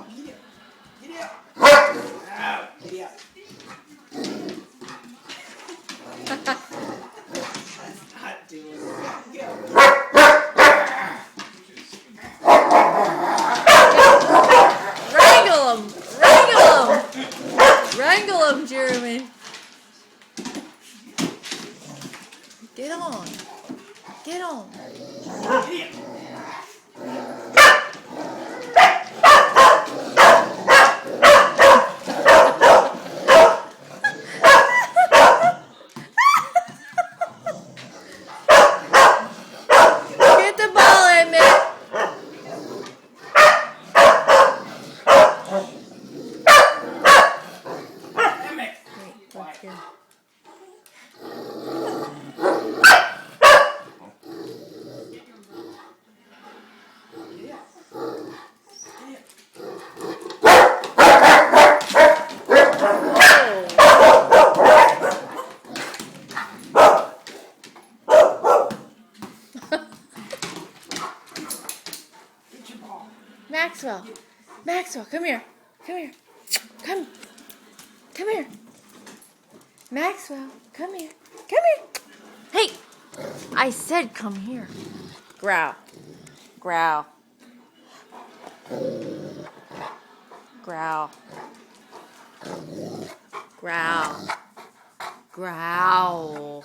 Oh, giddy up. Giddy up. Oh, giddy up. That's not doing it. Go. Wrangle him! Wrangle him! Wrangle him, Jeremy. Get on. Get on. Get the ball in, man. Wait, look here. Maxwell, Maxwell, come here. Come here. Come here. Maxwell, come here. Come here. Hey, I said come here. Growl. Growl. Growl. Growl. Growl.